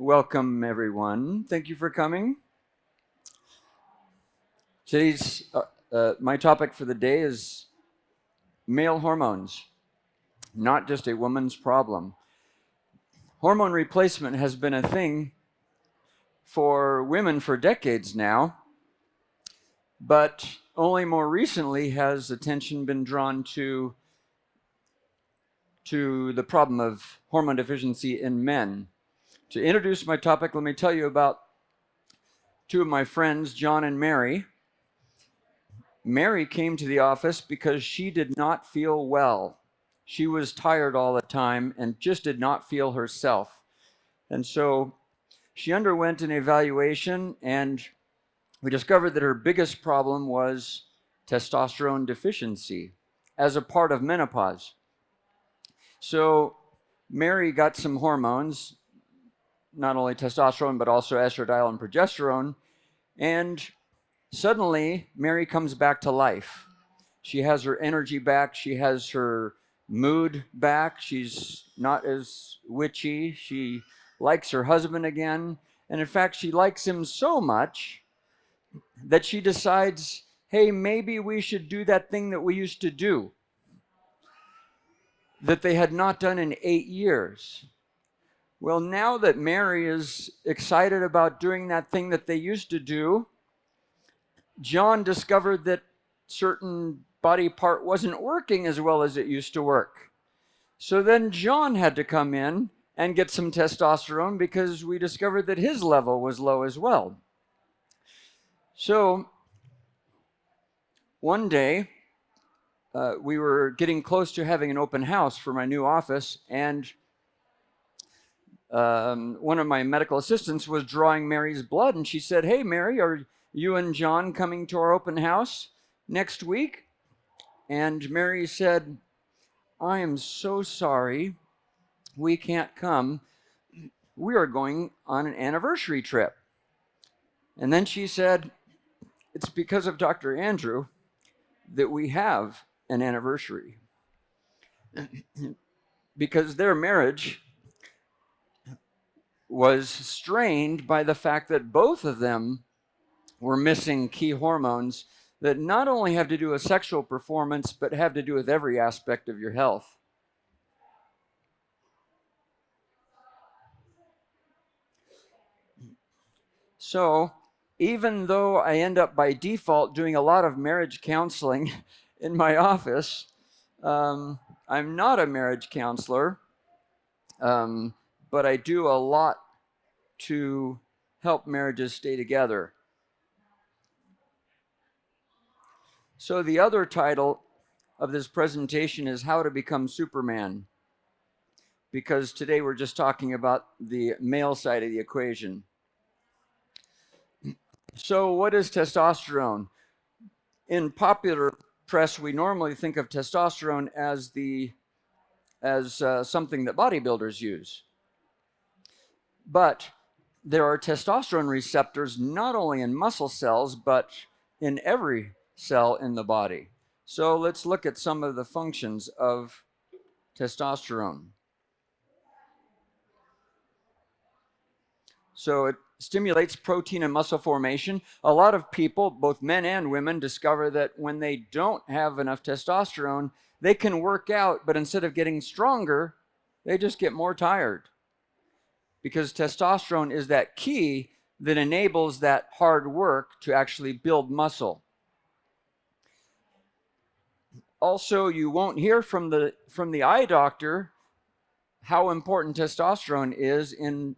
Welcome, everyone. Thank you for coming. My topic for the day is male hormones, not just a woman's problem. Hormone replacement has been a thing for women for decades now, but only more recently has attention been drawn to the problem of hormone deficiency in men. To introduce my topic, let me tell you about two of my friends, John and Mary. Mary came to the office because she did not feel well. She was tired all the time and just did not feel herself. And so she underwent an evaluation, and we discovered that her biggest problem was testosterone deficiency as a part of menopause. So Mary got some hormones, not only testosterone, but also estradiol and progesterone, and suddenly Mary comes back to life. She has her energy back. She has her mood back. She's not as witchy. She likes her husband again. And in fact, she likes him so much that she decides, hey, maybe we should do that thing that we used to do that they had not done in 8 years. Well, now that Mary is excited about doing that thing that they used to do, John discovered that certain body part wasn't working as well as it used to work. So then John had to come in and get some testosterone because we discovered that his level was low as well. So one day, we were getting close to having an open house for my new office, and one of my medical assistants was drawing Mary's blood, and she said, "Hey, Mary, are you and John coming to our open house next week?" And Mary said, "I am so sorry, we can't come. We are going on an anniversary trip." And then she said, "It's because of Dr. Andrew that we have an anniversary." Because their marriage was strained by the fact that both of them were missing key hormones that not only have to do with sexual performance, but have to do with every aspect of your health. So, even though I end up by default doing a lot of marriage counseling in my office, I'm not a marriage counselor, but I do a lot to help marriages stay together. So, the other title of this presentation is How to Become Superman, because today we're just talking about the male side of the equation. So, what is testosterone? In popular press, we normally think of testosterone as something that bodybuilders use. But there are testosterone receptors not only in muscle cells, but in every cell in the body. So let's look at some of the functions of testosterone. So it stimulates protein and muscle formation. A lot of people, both men and women, discover that when they don't have enough testosterone, they can work out, but instead of getting stronger, they just get more tired. Because testosterone is that key that enables that hard work to actually build muscle. Also, you won't hear from the eye doctor how important testosterone is in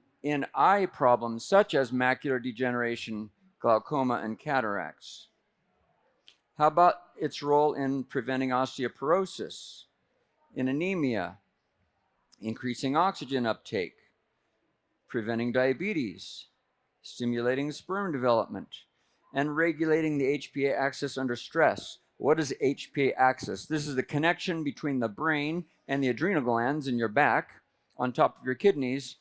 eye problems such as macular degeneration, glaucoma, and cataracts. How about its role in preventing osteoporosis, in anemia, increasing oxygen uptake, preventing diabetes, stimulating sperm development, and regulating the HPA axis under stress. What is HPA axis? This is the connection between the brain and the adrenal glands in your back on top of your kidneys.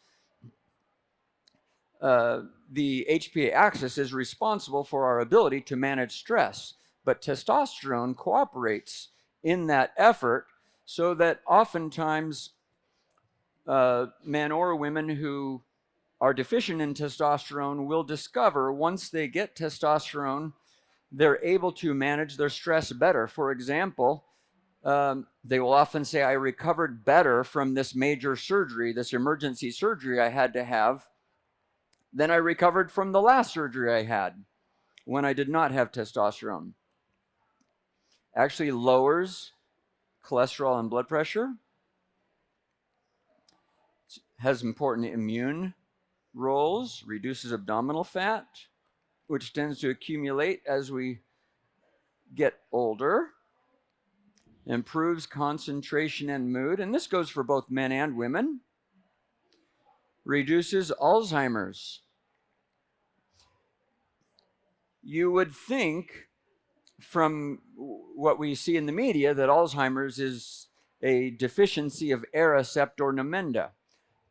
The HPA axis is responsible for our ability to manage stress, but testosterone cooperates in that effort so that oftentimes men or women who are deficient in testosterone will discover once they get testosterone, they're able to manage their stress better. For example, they will often say, I recovered better from this major surgery, this emergency surgery I had to have, than I recovered from the last surgery I had when I did not have testosterone. Actually lowers cholesterol and blood pressure, has important immune roles, reduces abdominal fat, which tends to accumulate as we get older, improves concentration and mood, and this goes for both men and women, reduces Alzheimer's. You would think from what we see in the media that Alzheimer's is a deficiency of Aricept or Namenda,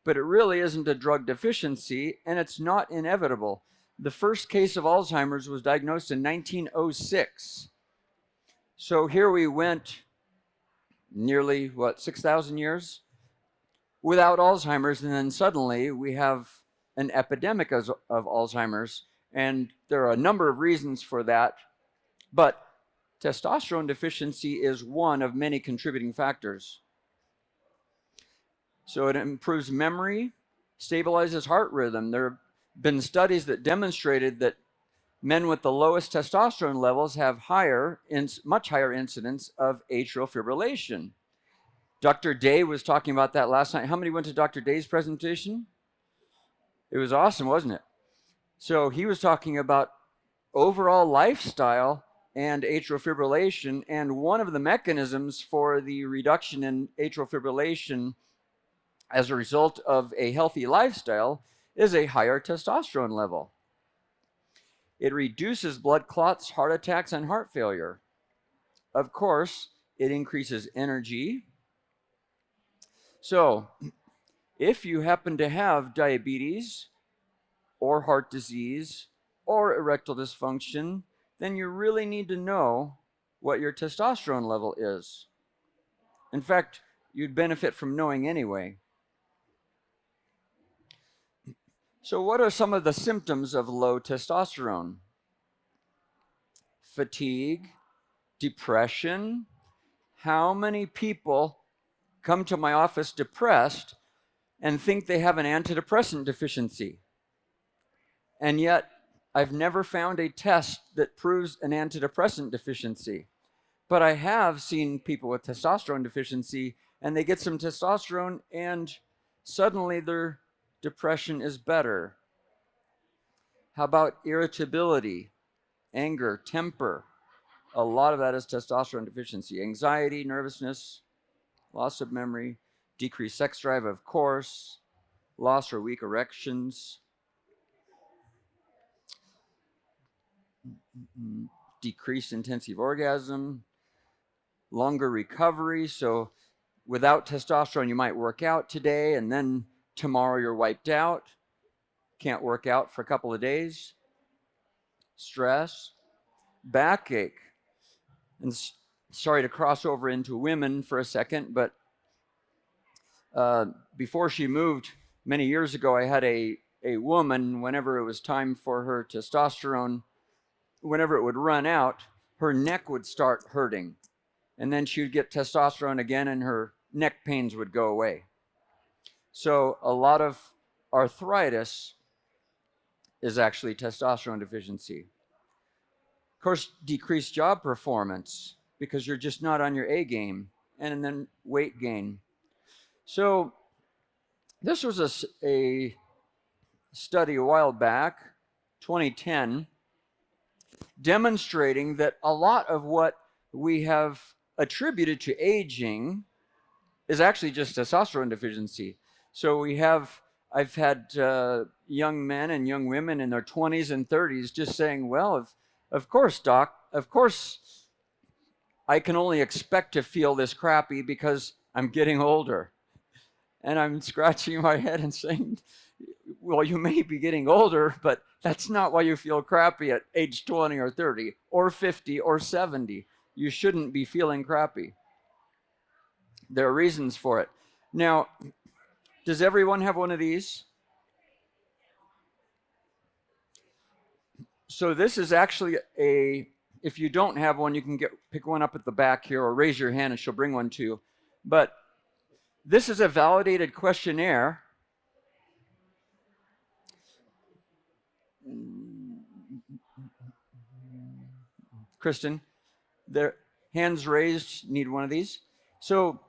but it really isn't a drug deficiency, and it's not inevitable. The first case of Alzheimer's was diagnosed in 1906. So here we went nearly, 6,000 years without Alzheimer's, and then suddenly we have an epidemic of Alzheimer's, and there are a number of reasons for that, but testosterone deficiency is one of many contributing factors. So it improves memory, stabilizes heart rhythm. There have been studies that demonstrated that men with the lowest testosterone levels have much higher incidence of atrial fibrillation. Dr. Day was talking about that last night. How many went to Dr. Day's presentation? It was awesome, wasn't it? So he was talking about overall lifestyle and atrial fibrillation, and one of the mechanisms for the reduction in atrial fibrillation as a result of a healthy lifestyle is a higher testosterone level. It reduces blood clots, heart attacks, and heart failure. Of course, it increases energy. So, if you happen to have diabetes or heart disease or erectile dysfunction, then you really need to know what your testosterone level is. In fact, you'd benefit from knowing anyway. So what are some of the symptoms of low testosterone? Fatigue, depression. How many people come to my office depressed and think they have an antidepressant deficiency? And yet, I've never found a test that proves an antidepressant deficiency. But I have seen people with testosterone deficiency, and they get some testosterone, and suddenly their depression is better. How about irritability, anger, temper? A lot of that is testosterone deficiency. Anxiety, nervousness, loss of memory, decreased sex drive, of course, loss or weak erections, decreased intensive orgasm, longer recovery. So without testosterone, you might work out today, and then tomorrow you're wiped out. Can't work out for a couple of days. Stress, backache. And sorry to cross over into women for a second, but before she moved many years ago, I had a woman, whenever it was time for her testosterone, whenever it would run out, her neck would start hurting. And then she would get testosterone again, and her neck pains would go away. So a lot of arthritis is actually testosterone deficiency. Of course, decreased job performance because you're just not on your A game, and then weight gain. So this was a study a while back, 2010, demonstrating that a lot of what we have attributed to aging is actually just testosterone deficiency. So I've had young men and young women in their 20s and 30s just saying, well, of course, doc, of course, I can only expect to feel this crappy because I'm getting older. And I'm scratching my head and saying, well, you may be getting older, but that's not why you feel crappy at age 20 or 30 or 50 or 70. You shouldn't be feeling crappy. There are reasons for it. Now, does everyone have one of these? So this is actually if you don't have one, you can pick one up at the back here or raise your hand and she'll bring one to you. But this is a validated questionnaire. Kristen, their hands raised, need one of these. So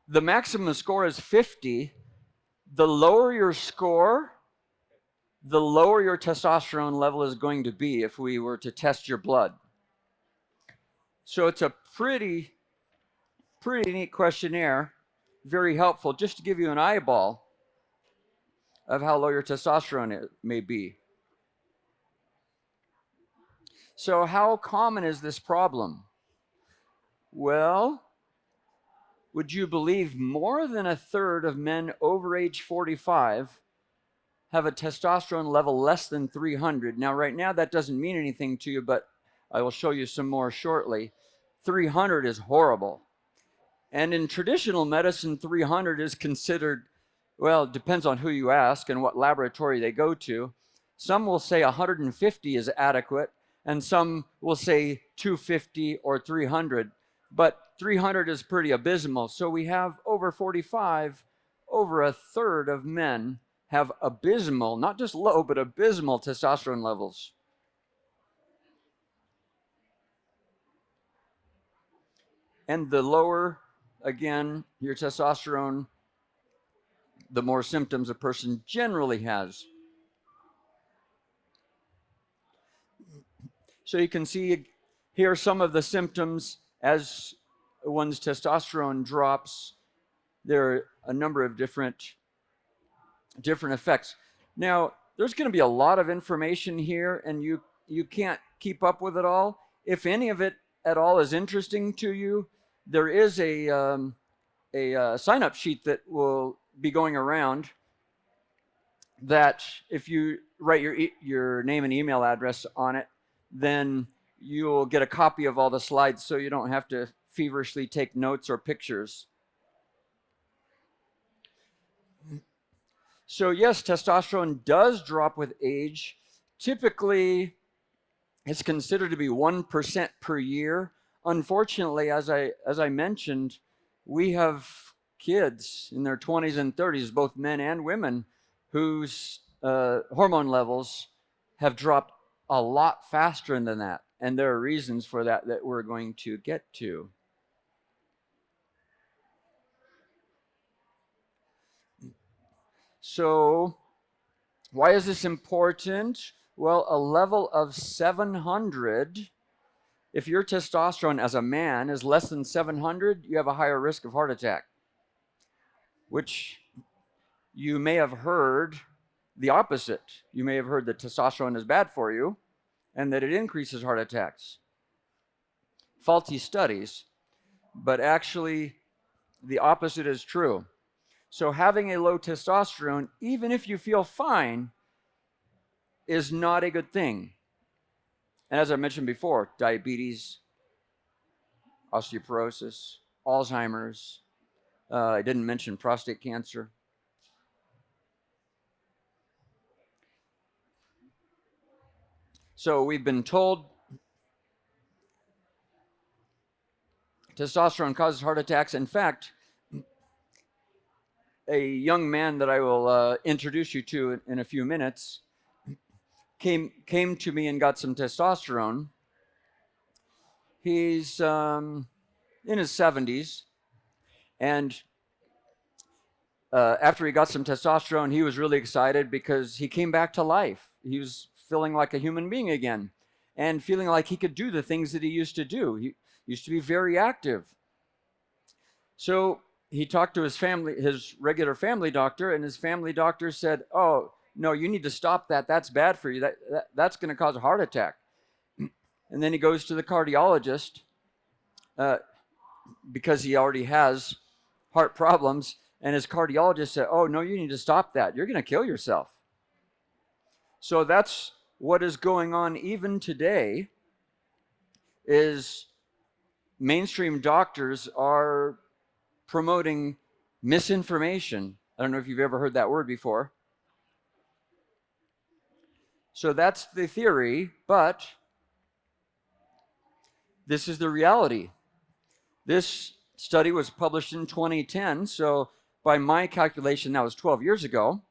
the maximum score is 50. The lower your score, the lower your testosterone level is going to be if we were to test your blood. So it's a pretty neat questionnaire, very helpful, just to give you an eyeball of how low your testosterone may be. So how common is this problem? Well, would you believe more than a third of men over age 45 have a testosterone level less than 300? Now, right now, that doesn't mean anything to you, but I will show you some more shortly. 300 is horrible. And in traditional medicine, 300 is considered, well, it depends on who you ask and what laboratory they go to. Some will say 150 is adequate, and some will say 250 or 300. But 300 is pretty abysmal. So we have over 45, over a third of men have abysmal, not just low, but abysmal testosterone levels. And the lower, again, your testosterone, the more symptoms a person generally has. So you can see here some of the symptoms as one's testosterone drops. There are a number of different effects. Now, there's going to be a lot of information here, and you can't keep up with it all. If any of it at all is interesting to you, there is a sign-up sheet that will be going around that if you write your name and email address on it, then you'll get a copy of all the slides so you don't have to feverishly take notes or pictures. So yes, testosterone does drop with age. Typically, it's considered to be 1% per year. Unfortunately, as I mentioned, we have kids in their 20s and 30s, both men and women, whose hormone levels have dropped a lot faster than that. And there are reasons for that we're going to get to. So why is this important? Well, a level of 700, if your testosterone as a man is less than 700, you have a higher risk of heart attack, which you may have heard the opposite. You may have heard that testosterone is bad for you and that it increases heart attacks. Faulty studies, but actually the opposite is true. So having a low testosterone, even if you feel fine, is not a good thing. And as I mentioned before, diabetes, osteoporosis, Alzheimer's. I didn't mention prostate cancer. So we've been told testosterone causes heart attacks. In fact, a young man that I will introduce you to in a few minutes came to me and got some testosterone. He's in his 70s, and after he got some testosterone, he was really excited because he came back to life. He was feeling like a human being again and feeling like he could do the things that he used to do. He used to be very active. So he talked to his regular family doctor, and his family doctor said, "Oh, no, you need to stop that. That's bad for you. That's going to cause a heart attack." And then he goes to the cardiologist because he already has heart problems. And his cardiologist said, "Oh, no, you need to stop that. You're going to kill yourself." So that's what is going on even today, is mainstream doctors are promoting misinformation. I don't know if you've ever heard that word before. So that's the theory, but this is the reality. This study was published in 2010, so by my calculation, that was 12 years ago.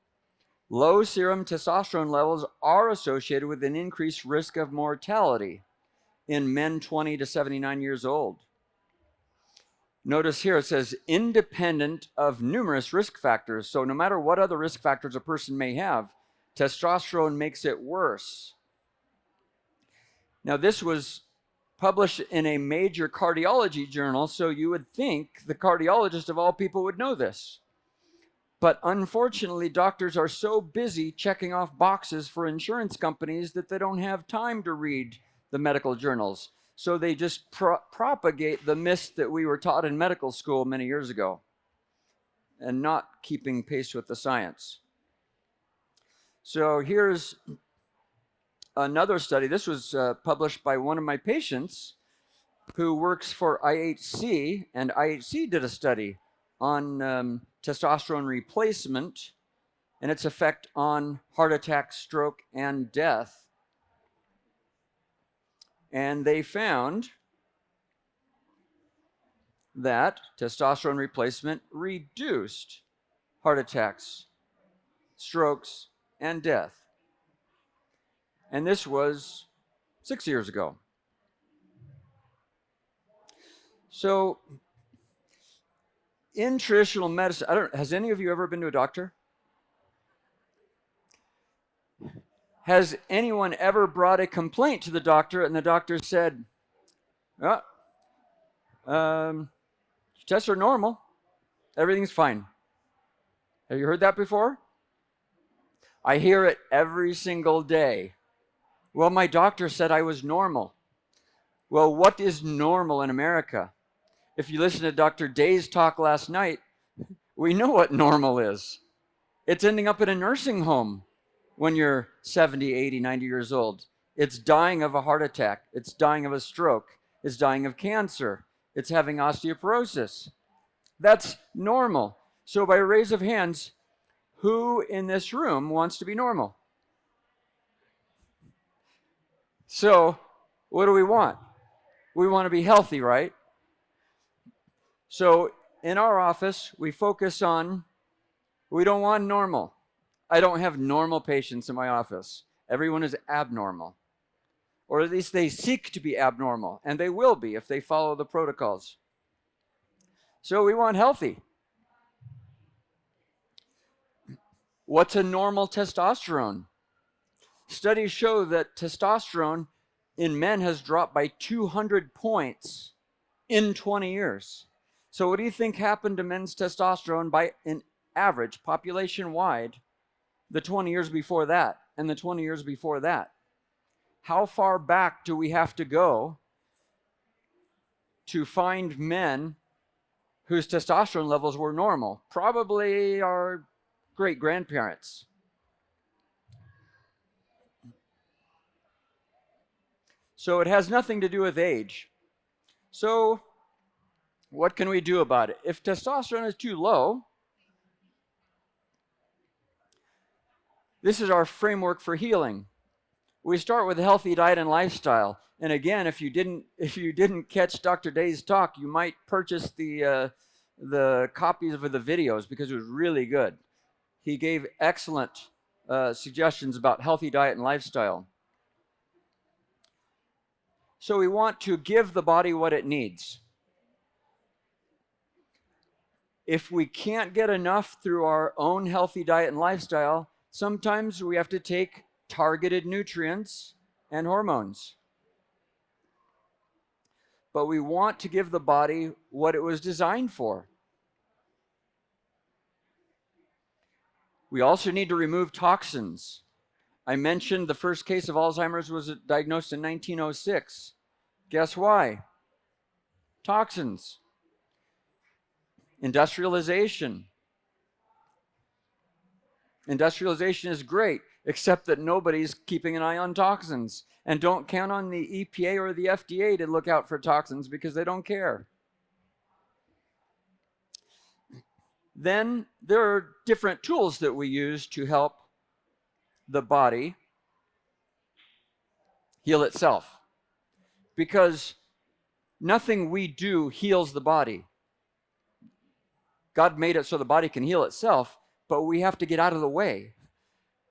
Low serum testosterone levels are associated with an increased risk of mortality in men 20 to 79 years old. Notice here it says independent of numerous risk factors. So no matter what other risk factors a person may have, testosterone makes it worse. Now this was published in a major cardiology journal, so you would think the cardiologist of all people would know this. But unfortunately, doctors are so busy checking off boxes for insurance companies that they don't have time to read the medical journals. So they just propagate the myths that we were taught in medical school many years ago and not keeping pace with the science. So here's another study. This was published by one of my patients who works for IHC, and IHC did a study on testosterone replacement and its effect on heart attack, stroke, and death. And they found that testosterone replacement reduced heart attacks, strokes, and death. And this was 6 years ago. So in traditional medicine, has any of you ever been to a doctor? Has anyone ever brought a complaint to the doctor and the doctor said, tests are normal, everything's fine? Have you heard that before? I hear it every single day. Well, my doctor said I was normal. Well, what is normal in America? If you listen to Dr. Day's talk last night, we know what normal is. It's ending up in a nursing home when you're 70, 80, 90 years old. It's dying of a heart attack. It's dying of a stroke. It's dying of cancer. It's having osteoporosis. That's normal. So by raise of hands, who in this room wants to be normal? So what do we want? We want to be healthy, right? So in our office, we focus on, we don't want normal. I don't have normal patients in my office. Everyone is abnormal. Or at least they seek to be abnormal, and they will be if they follow the protocols. So we want healthy. What's a normal testosterone? Studies show that testosterone in men has dropped by 200 points in 20 years. So what do you think happened to men's testosterone by an average, population-wide, the 20 years before that and the 20 years before that? How far back do we have to go to find men whose testosterone levels were normal? Probably our great-grandparents. So it has nothing to do with age. So what can we do about it? If testosterone is too low, this is our framework for healing. We start with a healthy diet and lifestyle. And again, if you didn't catch Dr. Day's talk, you might purchase the copies of the videos because it was really good. He gave excellent suggestions about healthy diet and lifestyle. So we want to give the body what it needs. If we can't get enough through our own healthy diet and lifestyle, sometimes we have to take targeted nutrients and hormones. But we want to give the body what it was designed for. We also need to remove toxins. I mentioned the first case of Alzheimer's was diagnosed in 1906. Guess why? Toxins. Industrialization. Industrialization is great, except that nobody's keeping an eye on toxins. And don't count on the EPA or the FDA to look out for toxins because they don't care. Then there are different tools that we use to help the body heal itself. Because nothing we do heals the body. God made it so the body can heal itself, but we have to get out of the way.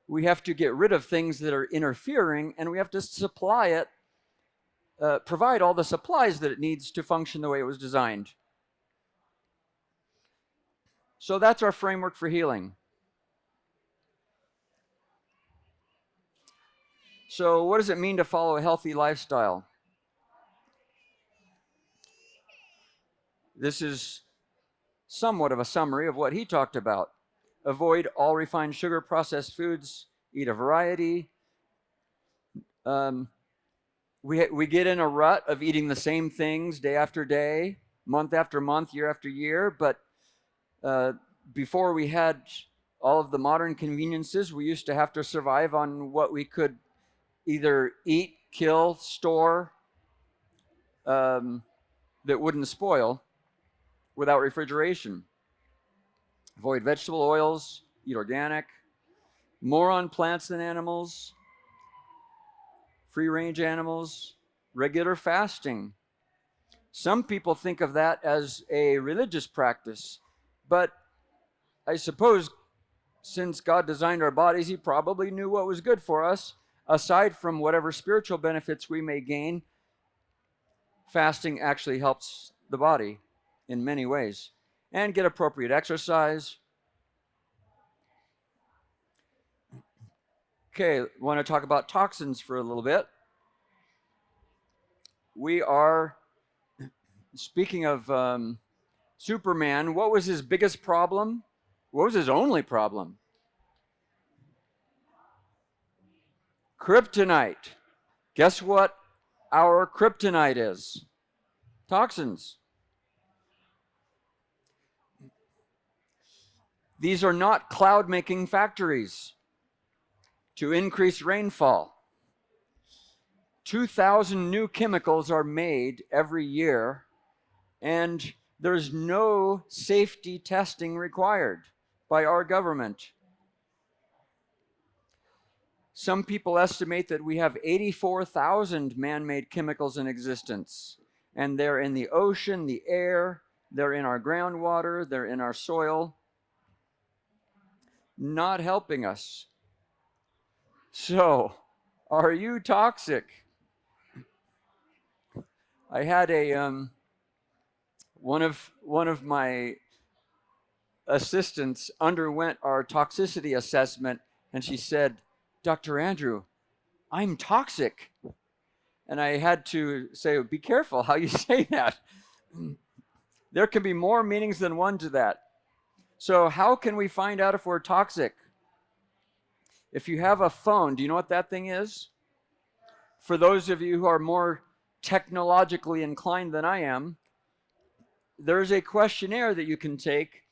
We have to get rid of things that are interfering, and we have to supply it, provide all the supplies that it needs to function the way it was designed. So that's our framework for healing. So what does it mean to follow a healthy lifestyle? This is somewhat of a summary of what he talked about. Avoid all refined sugar, processed foods, eat a variety. We get in a rut of eating the same things day after day, month after month, year after year, but before we had all of the modern conveniences, we used to have to survive on what we could either eat, kill, store, that wouldn't spoil without refrigeration. Avoid vegetable oils, eat organic, more on plants than animals, free-range animals, regular fasting. Some people think of that as a religious practice, but I suppose since God designed our bodies, he probably knew what was good for us. Aside from whatever spiritual benefits we may gain, fasting actually helps the body in many ways. And get appropriate exercise. Okay, want to talk about toxins for a little bit. We are, speaking of Superman, what was his biggest problem? What was his only problem? Kryptonite. Guess what our kryptonite is? Toxins. These are not cloud-making factories to increase rainfall. 2,000 new chemicals are made every year, and there's no safety testing required by our government. Some people estimate that we have 84,000 man-made chemicals in existence, and they're in the ocean, the air, they're in our groundwater, they're in our soil, not helping us. So, are you toxic? I had one of my assistants underwent our toxicity assessment, and she said, "Dr. Andrew, I'm toxic." And I had to say, "Be careful how you say that. There can be more meanings than one to that." So how can we find out if we're toxic? If you have a phone, do you know what that thing is? For those of you who are more technologically inclined than I am, there's a questionnaire that you can take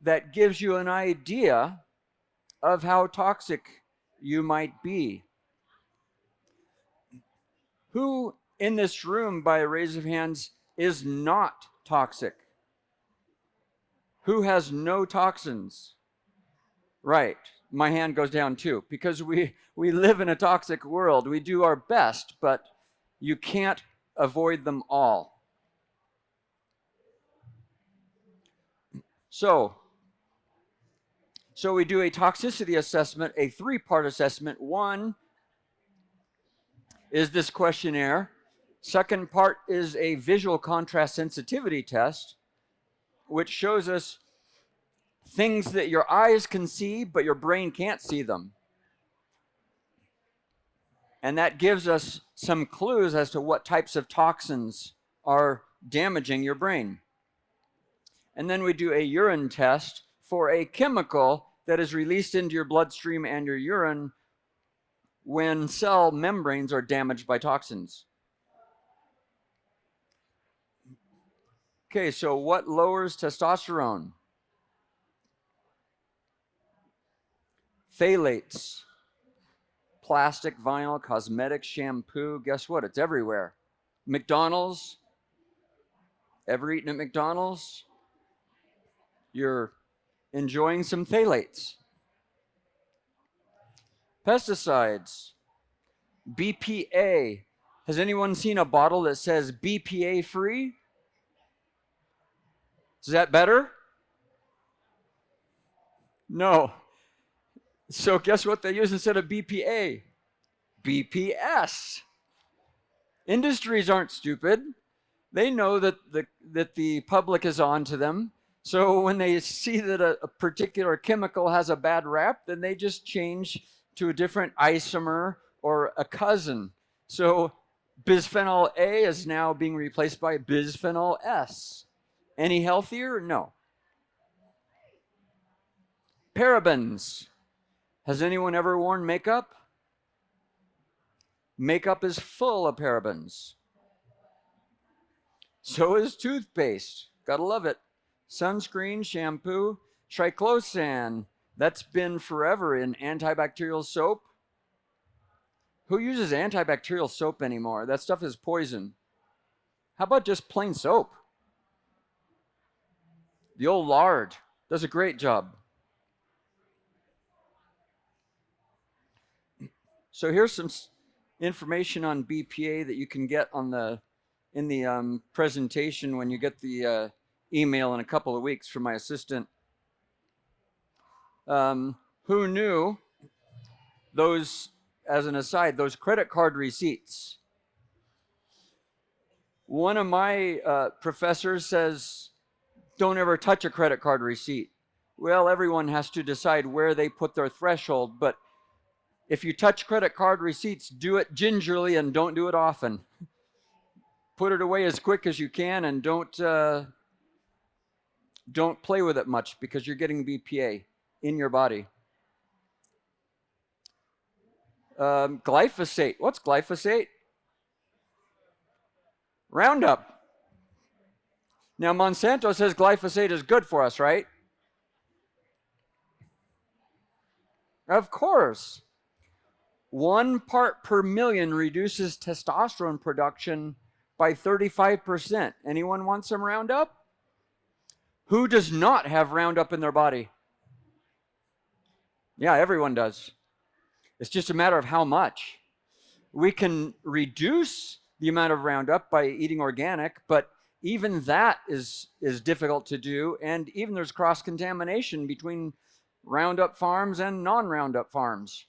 that gives you an idea of how toxic you might be. Who in this room, by a raise of hands, is not toxic? Who has no toxins? Right, my hand goes down too, because we live in a toxic world. We do our best, but you can't avoid them all. So we do a toxicity assessment, a 3-part assessment. One is this questionnaire. Second part is a visual contrast sensitivity test, which shows us things that your eyes can see, but your brain can't see them. And that gives us some clues as to what types of toxins are damaging your brain. And then we do a urine test for a chemical that is released into your bloodstream and your urine when cell membranes are damaged by toxins. Okay, so what lowers testosterone? Phthalates. Plastic, vinyl, cosmetics, shampoo. Guess what? It's everywhere. McDonald's. Ever eaten at McDonald's? You're enjoying some phthalates. Pesticides. BPA. Has anyone seen a bottle that says BPA free? Is that better? No. So guess what they use instead of BPA? BPS. Industries aren't stupid. They know that the public is on to them. So when they see that a particular chemical has a bad rap, then they just change to a different isomer or a cousin. So bisphenol A is now being replaced by bisphenol S. Any healthier? No. Parabens. Has anyone ever worn makeup? Makeup is full of parabens. So is toothpaste. Gotta love it. Sunscreen, shampoo, triclosan. That's been forever in antibacterial soap. Who uses antibacterial soap anymore? That stuff is poison. How about just plain soap? The old lard does a great job. So here's some information on BPA that you can get in the presentation when you get the email in a couple of weeks from my assistant. Who knew those, as an aside, those credit card receipts? One of my professors says, don't ever touch a credit card receipt. Well, everyone has to decide where they put their threshold, but if you touch credit card receipts, do it gingerly and don't do it often. Put it away as quick as you can and don't play with it much because you're getting BPA in your body. Glyphosate. What's glyphosate? Roundup. Now, Monsanto says glyphosate is good for us, right? Of course. 1 part per million reduces testosterone production by 35%. Anyone want some Roundup? Who does not have Roundup in their body? Yeah, everyone does. It's just a matter of how much. We can reduce the amount of Roundup by eating organic, but even that is difficult to do, and even there's cross-contamination between Roundup farms and non-Roundup farms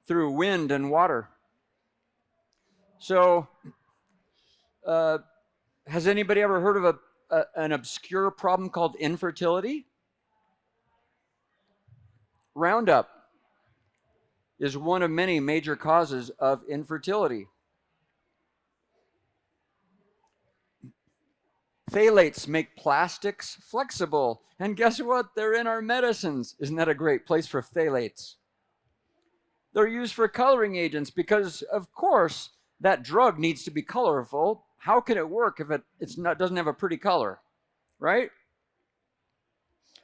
through wind and water. So, has anybody ever heard of an obscure problem called infertility? Roundup is one of many major causes of infertility. Phthalates make plastics flexible. And guess what? They're in our medicines. Isn't that a great place for phthalates? They're used for coloring agents because, of course, that drug needs to be colorful. How can it work if it doesn't have a pretty color, right?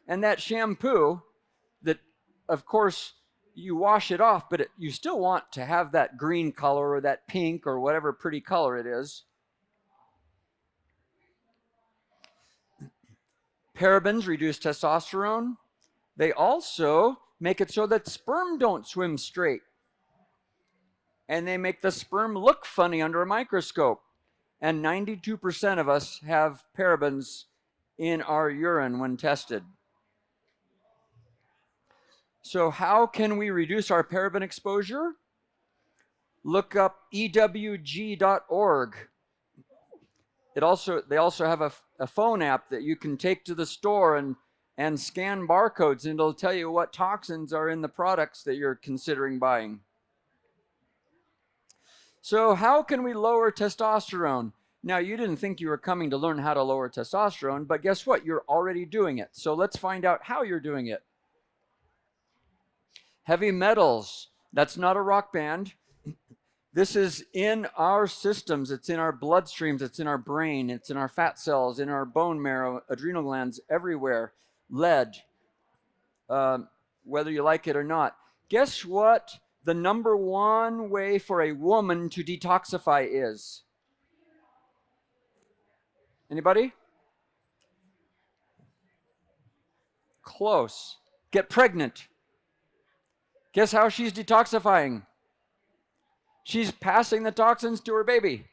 And that shampoo, that, of course, you wash it off, but you still want to have that green color or that pink or whatever pretty color it is. Parabens reduce testosterone. They also make it so that sperm don't swim straight. And they make the sperm look funny under a microscope. And 92% of us have parabens in our urine when tested. So how can we reduce our paraben exposure? Look up ewg.org. They also have a phone app that you can take to the store and scan barcodes, and it'll tell you what toxins are in the products that you're considering buying. So how can we lower testosterone? Now, you didn't think you were coming to learn how to lower testosterone, but guess what? You're already doing it. So let's find out how you're doing it. Heavy metals. That's not a rock band. This is in our systems. It's in our bloodstreams. It's in our brain. It's in our fat cells, in our bone marrow, adrenal glands, everywhere. Lead, whether you like it or not. Guess what the number one way for a woman to detoxify is? Anybody? Close. Get pregnant. Guess how she's detoxifying? She's passing the toxins to her baby.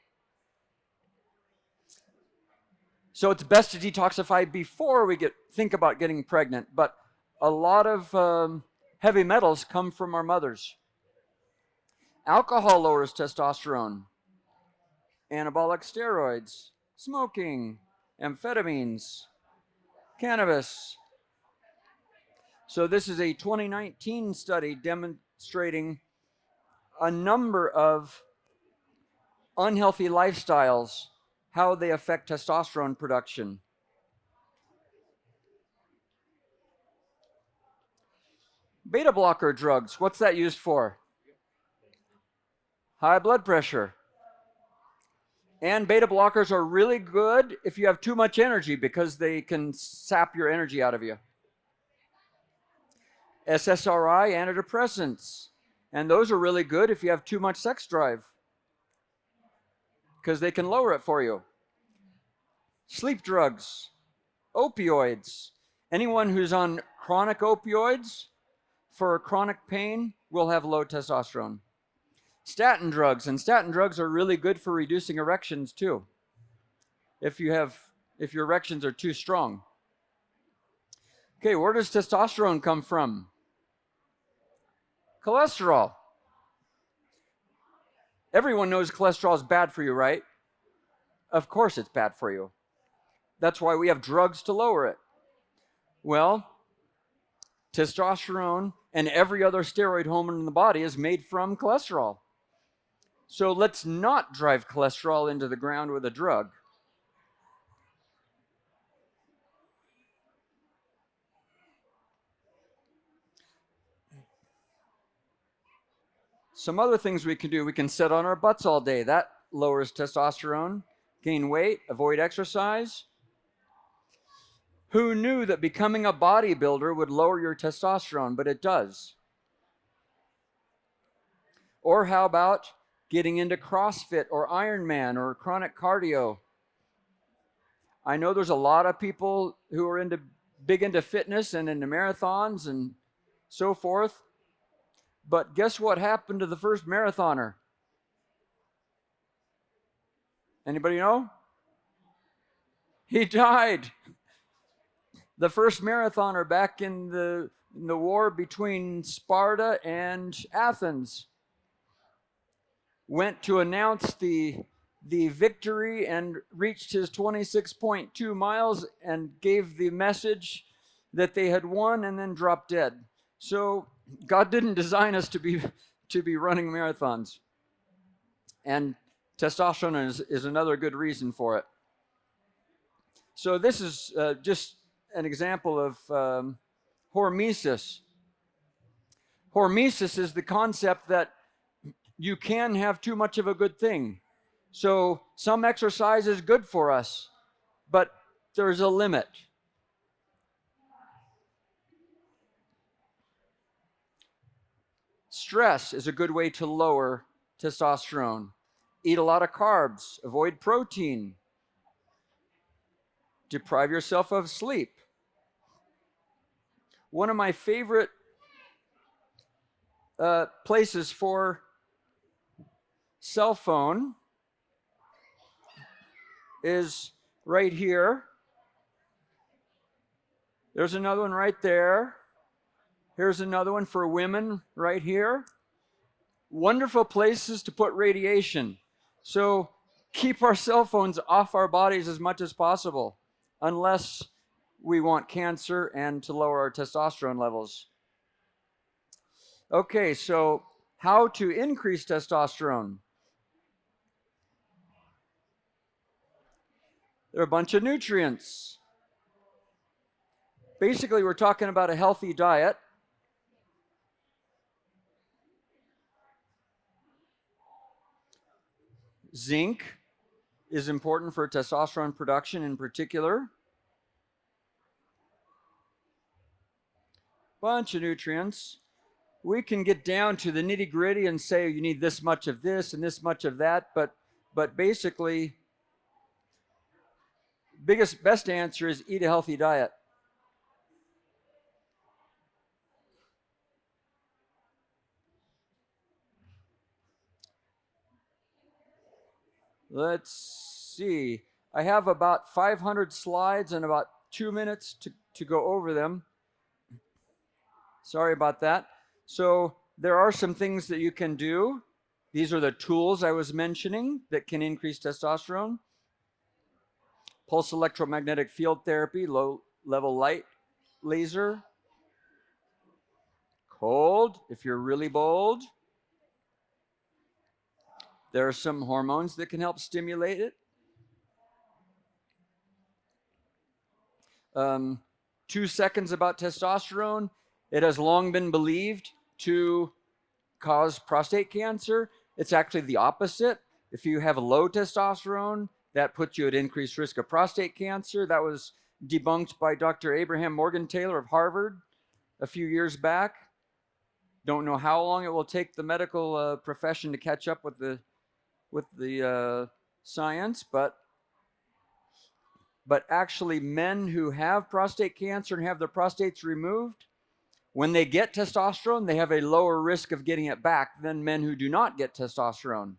So it's best to detoxify before we think about getting pregnant. But a lot of heavy metals come from our mothers. Alcohol lowers testosterone. Anabolic steroids, smoking, amphetamines, cannabis. So this is a 2019 study demonstrating a number of unhealthy lifestyles, how they affect testosterone production. Beta blocker drugs, what's that used for? High blood pressure. And beta blockers are really good if you have too much energy because they can sap your energy out of you. SSRI antidepressants. And those are really good if you have too much sex drive because they can lower it for you. Sleep drugs, opioids. Anyone who's on chronic opioids for chronic pain will have low testosterone. Statin drugs, and statin drugs are really good for reducing erections too, if your erections are too strong. Okay, where does testosterone come from? Cholesterol. Everyone knows cholesterol is bad for you, right? Of course it's bad for you. That's why we have drugs to lower it. Well, testosterone and every other steroid hormone in the body is made from cholesterol. So let's not drive cholesterol into the ground with a drug. Some other things we can do, we can sit on our butts all day. That lowers testosterone. Gain weight, avoid exercise. Who knew that becoming a bodybuilder would lower your testosterone? But it does. Or how about getting into CrossFit or Ironman or chronic cardio? I know there's a lot of people who are big into fitness and into marathons and so forth. But guess what happened to the first marathoner? Anybody know? He died. The first marathoner back in the war between Sparta and Athens went to announce the victory and reached his 26.2 miles and gave the message that they had won and then dropped dead. So God didn't design us to be running marathons. And testosterone is another good reason for it. So this is just an example of hormesis. Hormesis is the concept that you can have too much of a good thing. So some exercise is good for us, but there's a limit. Stress is a good way to lower testosterone. Eat a lot of carbs, avoid protein, deprive yourself of sleep. One of my favorite places for cell phone is right here. There's another one right there. Here's another one for women right here. Wonderful places to put radiation. So keep our cell phones off our bodies as much as possible, unless we want cancer and to lower our testosterone levels. Okay, so how to increase testosterone? There are a bunch of nutrients. Basically, we're talking about a healthy diet. Zinc is important for testosterone production in particular. Bunch of nutrients. We can get down to the nitty-gritty and say you need this much of this and this much of that, but basically, best answer is eat a healthy diet. Let's see. I have about 500 slides and about 2 minutes to go over them. Sorry about that. So there are some things that you can do. These are the tools I was mentioning that can increase testosterone. Pulse electromagnetic field therapy, low level light laser. Cold, if you're really bold. There are some hormones that can help stimulate it. 2 seconds about testosterone. It has long been believed to cause prostate cancer. It's actually the opposite. If you have low testosterone, that puts you at increased risk of prostate cancer. That was debunked by Dr. Abraham Morgentaler of Harvard a few years back. Don't know how long it will take the medical profession to catch up with the science, but actually men who have prostate cancer and have their prostates removed, when they get testosterone, they have a lower risk of getting it back than men who do not get testosterone.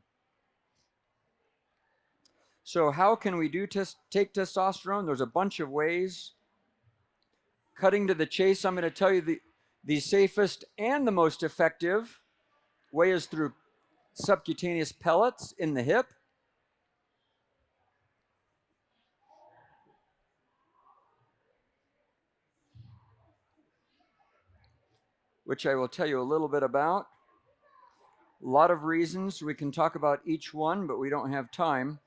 So how can we take testosterone? There's a bunch of ways. Cutting to the chase, I'm going to tell you the safest and the most effective way is through subcutaneous pellets in the hip. Which I will tell you a little bit about. A lot of reasons. We can talk about each one, but we don't have time.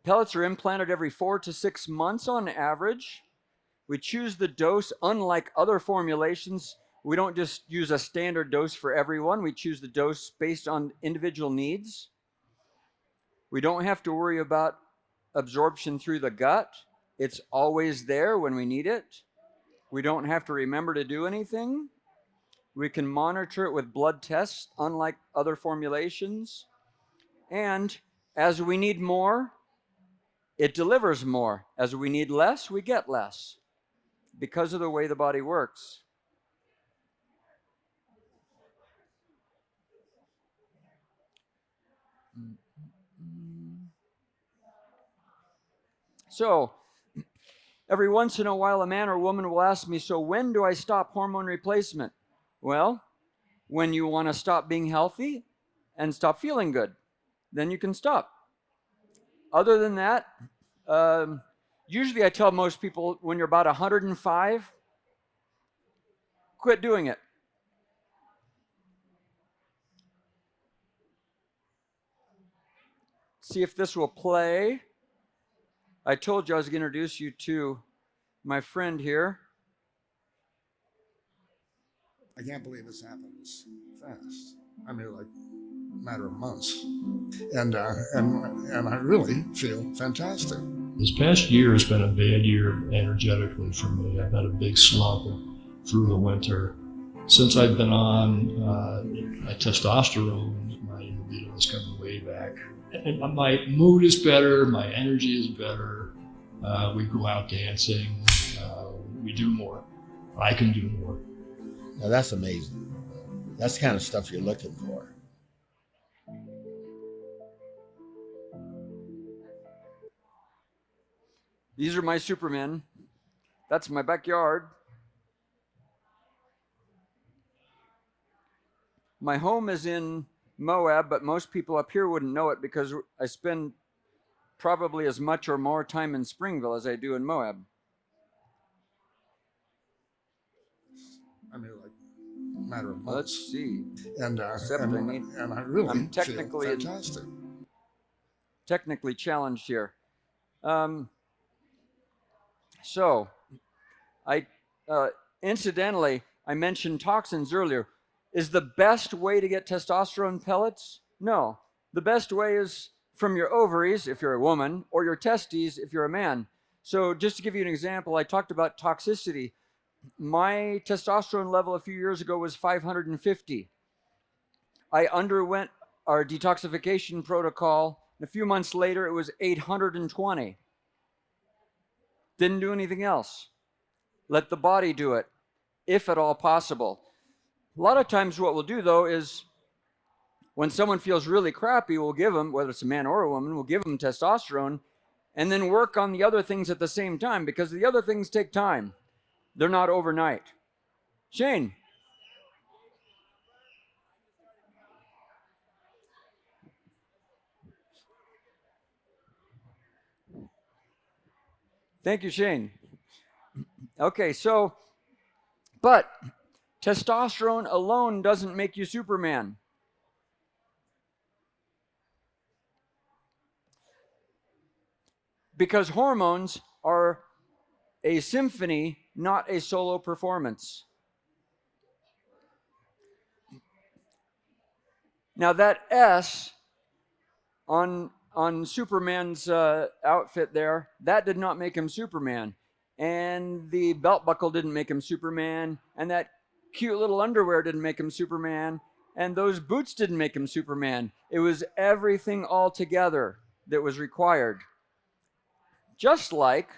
Pellets are implanted every 4 to 6 months on average. We choose the dose. Unlike other formulations, we don't just use a standard dose for everyone. We choose the dose based on individual needs. We don't have to worry about absorption through the gut. It's always there when we need it. We don't have to remember to do anything. We can monitor it with blood tests, unlike other formulations. And as we need more, it delivers more. As we need less, we get less because of the way the body works. So, every once in a while, a man or woman will ask me, so when do I stop hormone replacement? Well, when you want to stop being healthy and stop feeling good, then you can stop. Other than that, usually I tell most people when you're about 105, quit doing it. See if this will play. I told you I was going to introduce you to my friend here. I can't believe it's happened this fast. I mean, like a matter of months, and I really feel fantastic. This past year has been a bad year energetically for me. I've had a big slump through the winter. Since I've been on my testosterone, my libido has come way back. And my mood is better, my energy is better. We go out dancing, we do more. I can do more. Now that's amazing. That's the kind of stuff you're looking for. These are my Supermen. That's my backyard. My home is in Moab, but most people up here wouldn't know it because I spend probably as much or more time in Springville as I do in Moab. I mean, like a matter of months. Let's see. And I really I'm technically feel fantastic. Technically challenged here. So, incidentally, I mentioned toxins earlier. Is the best way to get testosterone pellets? No. The best way is from your ovaries, if you're a woman, or your testes, if you're a man. So just to give you an example, I talked about toxicity. My testosterone level a few years ago was 550. I underwent our detoxification protocol. A few months later, it was 820. Didn't do anything else. Let the body do it. if at all possible. A lot of times what we'll do, though, is when someone feels really crappy, we'll give them, whether it's a man or a woman, we'll give them testosterone and then work on the other things at the same time, because the other things take time. They're not overnight. Shane. Thank you, Shane. Okay, so, but testosterone alone doesn't make you Superman. Because hormones are a symphony, not a solo performance. Now that S on Superman's outfit there, that did not make him Superman. And the belt buckle didn't make him Superman. And that cute little underwear didn't make him Superman. And those boots didn't make him Superman. It was everything all together that was required. Just like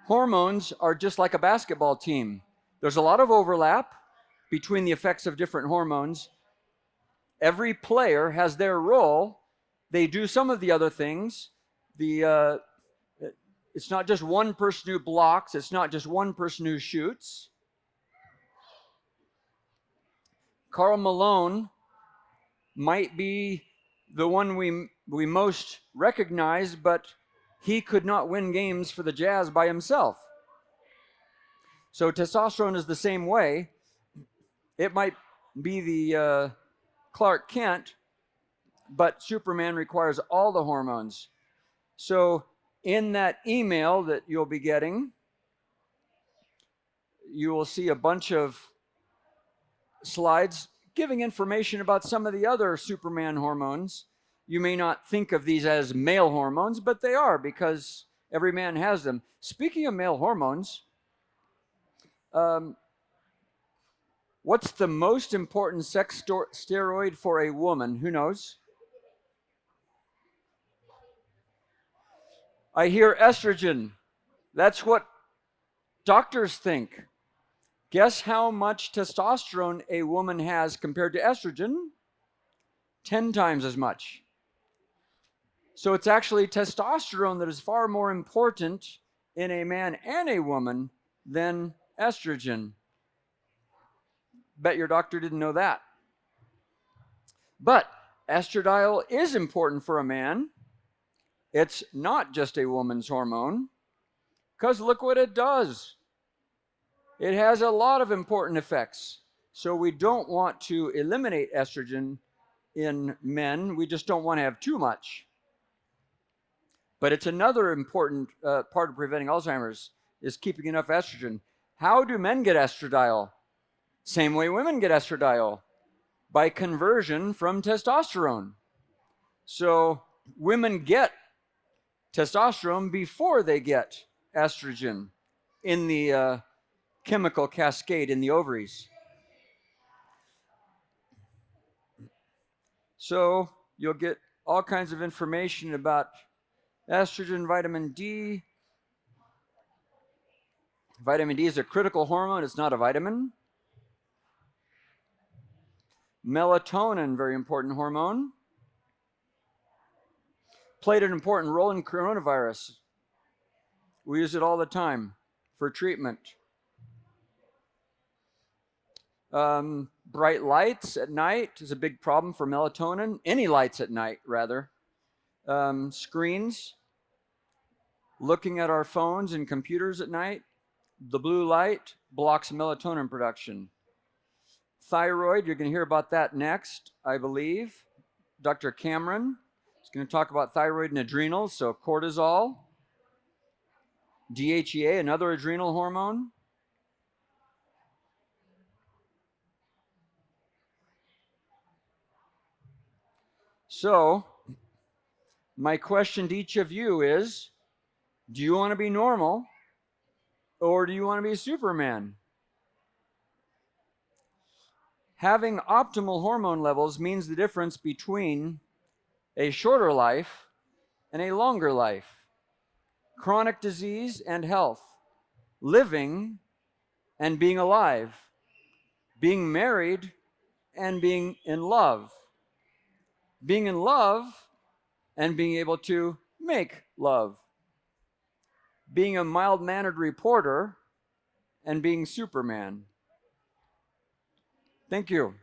hormones are just like a basketball team. There's a lot of overlap between the effects of different hormones. Every player has their role. They do some of the other things. It's not just one person who blocks. It's not just one person who shoots. Karl Malone might be the one we most recognize, but he could not win games for the Jazz by himself. So testosterone is the same way. It might be the Clark Kent, but Superman requires all the hormones. So in that email that you'll be getting, you will see a bunch of slides giving information about some of the other Superman hormones. You may not think of these as male hormones, but they are, because every man has them. Speaking of male hormones, what's the most important sex steroid for a woman? Who knows? I hear estrogen. That's what doctors think. Guess how much testosterone a woman has compared to estrogen? 10 times as much. So it's actually testosterone that is far more important in a man and a woman than estrogen. Bet your doctor didn't know that. But estradiol is important for a man. It's not just a woman's hormone, because look what it does. It has a lot of important effects. So we don't want to eliminate estrogen in men. We just don't want to have too much. But it's another important part of preventing Alzheimer's, is keeping enough estrogen. How do men get estradiol? Same way women get estradiol, by conversion from testosterone. So women get testosterone before they get estrogen in the chemical cascade in the ovaries. So you'll get all kinds of information about estrogen, vitamin D. Vitamin D is a critical hormone. It's not a vitamin. Melatonin, very important hormone. Played an important role in coronavirus. We use it all the time for treatment. Bright lights at night is a big problem for melatonin. Any lights at night, rather. Screens. Looking at our phones and computers at night. The blue light blocks melatonin production. Thyroid, you're going to hear about that next, I believe. Dr. Cameron is going to talk about thyroid and adrenals, so cortisol. DHEA, another adrenal hormone. So, my question to each of you is, do you want to be normal, or do you want to be Superman? Having optimal hormone levels means the difference between a shorter life and a longer life, chronic disease and health, living and being alive, being married and being in love, being in love and being able to make love, being a mild-mannered reporter and being Superman. Thank you.